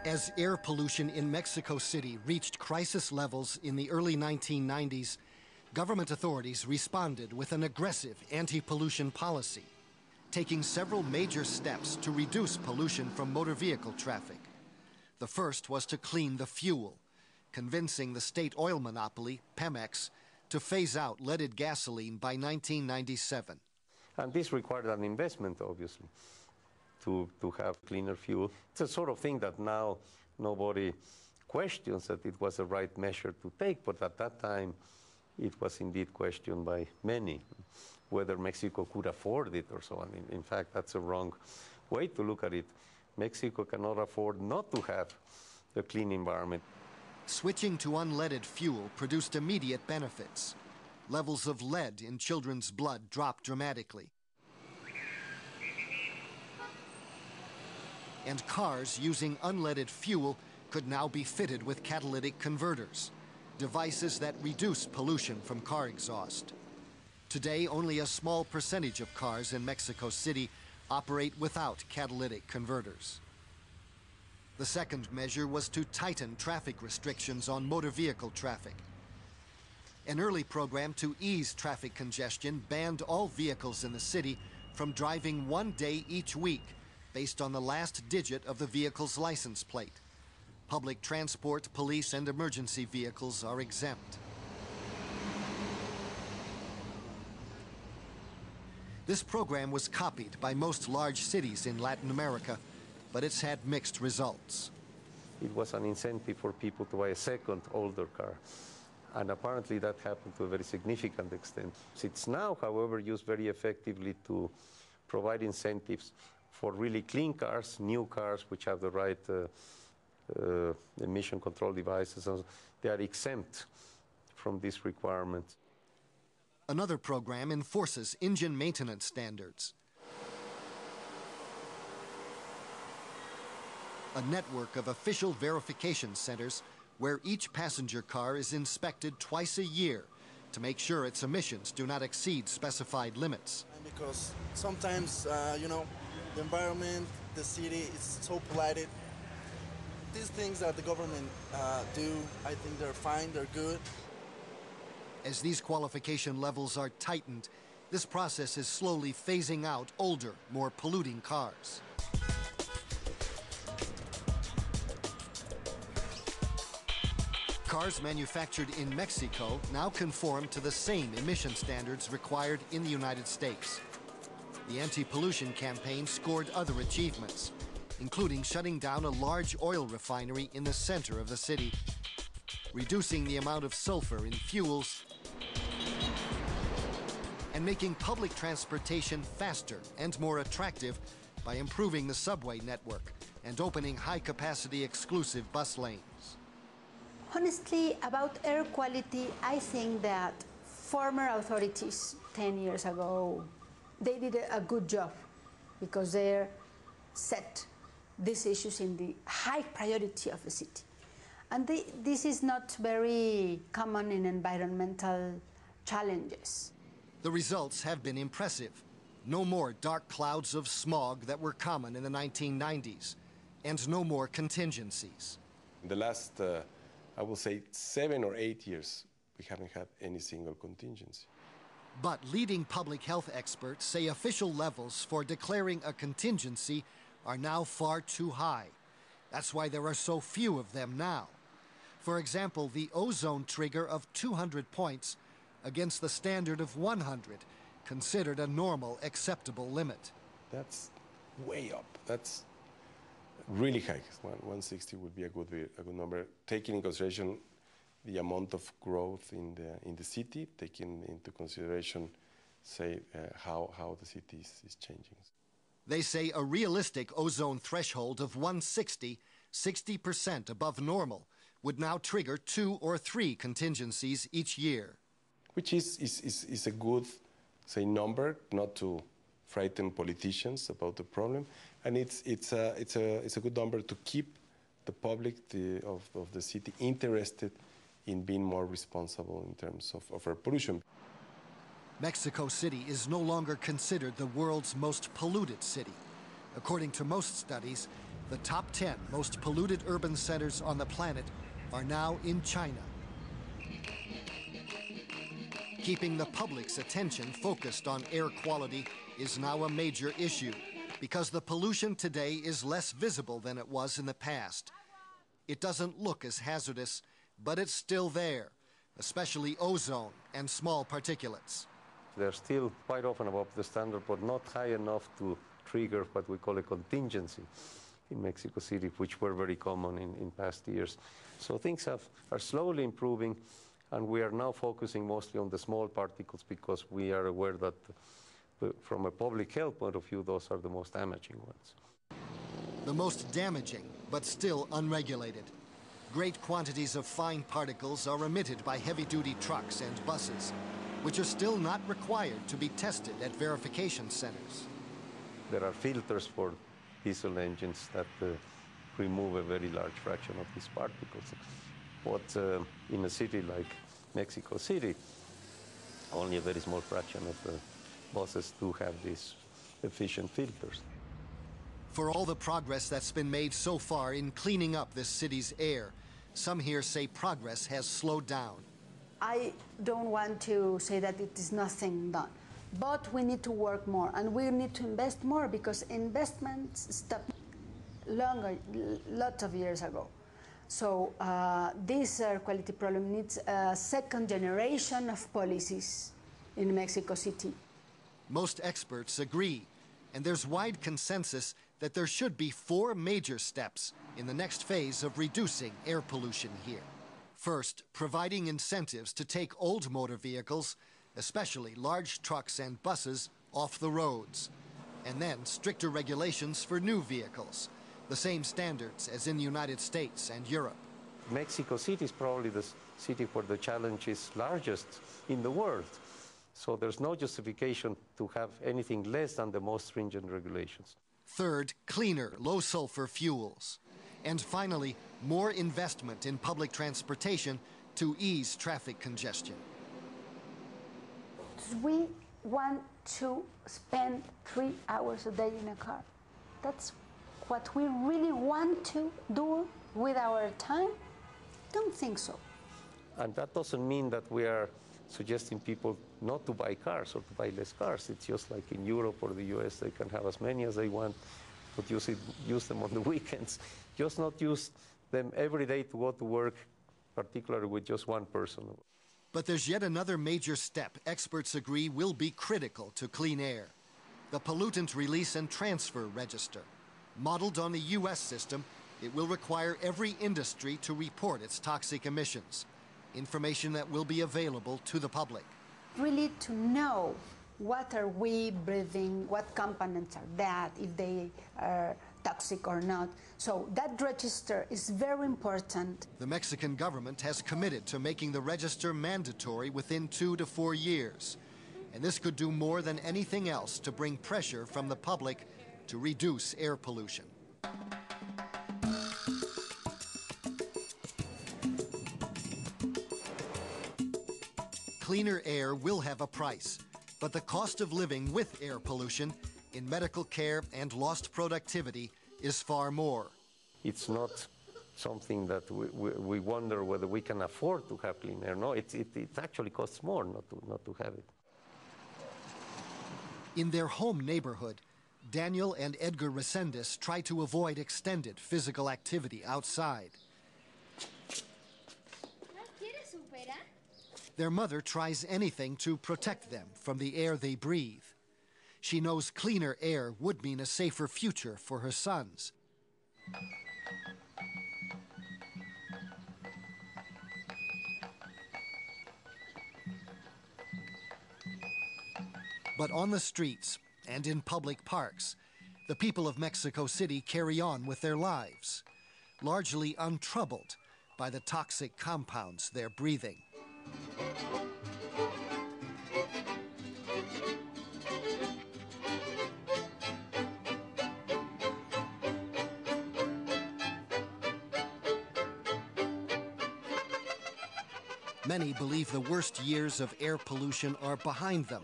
As air pollution in Mexico City reached crisis levels in the early 1990s, government authorities responded with an aggressive anti-pollution policy, taking several major steps to reduce pollution from motor vehicle traffic. The first was to clean the fuel, convincing the state oil monopoly, Pemex, to phase out leaded gasoline by 1997. And this required an investment, obviously, to have cleaner fuel. It's a sort of thing that now nobody questions that it was the right measure to take, but at that time it was indeed questioned by many, whether Mexico could afford it or so on. In fact, that's a wrong way to look at it. Mexico cannot afford not to have a clean environment. Switching to unleaded fuel produced immediate benefits. Levels of lead in children's blood dropped dramatically. And cars using unleaded fuel could now be fitted with catalytic converters, devices that reduce pollution from car exhaust. Today, only a small percentage of cars in Mexico City operate without catalytic converters. The second measure was to tighten traffic restrictions on motor vehicle traffic. An early program to ease traffic congestion banned all vehicles in the city from driving one day each week, based on the last digit of the vehicle's license plate. Public transport, police, and emergency vehicles are exempt. This program was copied by most large cities in Latin America, but it's had mixed results. It was an incentive for people to buy a second, older car. And apparently that happened to a very significant extent. It's now, however, used very effectively to provide incentives for really clean cars, new cars, which have the right emission control devices. They are exempt from this requirement. Another program enforces engine maintenance standards. A network of official verification centers where each passenger car is inspected twice a year to make sure its emissions do not exceed specified limits. Because sometimes, the environment, the city is so polluted. These things that the government do, I think they're fine, they're good. As these qualification levels are tightened, this process is slowly phasing out older, more polluting cars. Cars manufactured in Mexico now conform to the same emission standards required in the United States. The anti-pollution campaign scored other achievements, including shutting down a large oil refinery in the center of the city, reducing the amount of sulfur in fuels, and making public transportation faster and more attractive by improving the subway network and opening high-capacity exclusive bus lanes. Honestly, about air quality, I think that former authorities 10 years ago, they did a good job because they set these issues in the high priority of the city. And this is not very common in environmental challenges. The results have been impressive. No more dark clouds of smog that were common in the 1990s, and no more contingencies. In the last, I will say 7 or 8 years, we haven't had any single contingency. But leading public health experts say official levels for declaring a contingency are now far too high. That's why there are so few of them now. For example, the ozone trigger of 200 points against the standard of 100, considered a normal, acceptable limit. That's way up. That's really high. 160 would be a good number, taking into consideration the amount of growth in the city, taking into consideration, say, how the city is changing. They say a realistic ozone threshold of 160, 60% above normal, would now trigger 2 or 3 contingencies each year. Which is a good, say, number, not to frighten politicians about the problem, and it's a good number to keep the public of the city interested in being more responsible in terms of air pollution. Mexico City is no longer considered the world's most polluted city. According to most studies, The top 10 most polluted urban centers on the planet are now in China. Keeping the public's attention focused on air quality is now a major issue because the pollution today is less visible than it was in the past. It doesn't look as hazardous, but it's still there, especially ozone and small particulates. They're still quite often above the standard, but not high enough to trigger what we call a contingency in Mexico City, which were very common in past years. So things are slowly improving, and we are now focusing mostly on the small particles because we are aware that from a public health point of view, those are the most damaging ones. The most damaging, but still unregulated. Great quantities of fine particles are emitted by heavy-duty trucks and buses, which are still not required to be tested at verification centers. There are filters for diesel engines that remove a very large fraction of these particles. But in a city like Mexico City, only a very small fraction of the buses do have these efficient filters. For all the progress that's been made so far in cleaning up this city's air, some here say progress has slowed down. I don't want to say that it is nothing done, but we need to work more and we need to invest more because investments stopped lots of years ago. So this air quality problem needs a second generation of policies in Mexico City. Most experts agree, and there's wide consensus that there should be 4 major steps in the next phase of reducing air pollution here. First, providing incentives to take old motor vehicles, especially large trucks and buses, off the roads. And then stricter regulations for new vehicles, the same standards as in the United States and Europe. Mexico City is probably the city where the challenge is largest in the world. So there's no justification to have anything less than the most stringent regulations. Third, cleaner, low-sulfur fuels. And finally, more investment in public transportation to ease traffic congestion. We want to spend 3 hours a day in a car. That's what we really want to do with our time? Don't think so. And that doesn't mean that we are suggesting people not to buy cars or to buy less cars. It's just like in Europe or the US, they can have as many as they want, but use them on the weekends. Just not use them every day to go to work, particularly with just one person. But there's yet another major step experts agree will be critical to clean air: the Pollutant Release and Transfer Register. Modeled on the US system, it will require every industry to report its toxic emissions, information that will be available to the public. Really to know what are we breathing, what components are that, if they are toxic or not. So that register is very important. The Mexican government has committed to making the register mandatory within 2 to 4 years. And this could do more than anything else to bring pressure from the public to reduce air pollution. Cleaner air will have a price, but the cost of living with air pollution in medical care and lost productivity is far more. It's not something that we wonder whether we can afford to have clean air. No, it actually costs more not to have it. In their home neighborhood, Daniel and Edgar Resendez try to avoid extended physical activity outside. Their mother tries anything to protect them from the air they breathe. She knows cleaner air would mean a safer future for her sons. But on the streets and in public parks, the people of Mexico City carry on with their lives, largely untroubled by the toxic compounds they're breathing. Many believe the worst years of air pollution are behind them,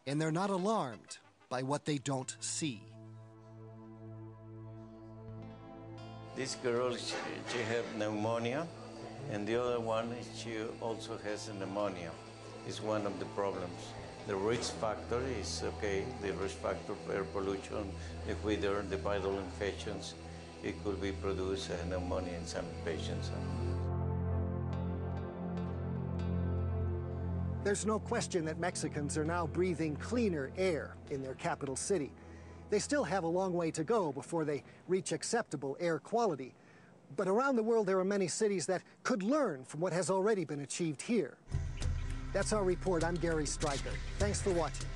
and they're not alarmed by what they don't see. This girl, she had pneumonia, and the other one, she also has pneumonia. It's one of the problems. The risk factor is okay. The risk factor for air pollution, the weather, the viral infections, it could be produce pneumonia in some patients. There's no question that Mexicans are now breathing cleaner air in their capital city. They still have a long way to go before they reach acceptable air quality. But around the world, there are many cities that could learn from what has already been achieved here. That's our report. I'm Gary Stryker. Thanks for watching.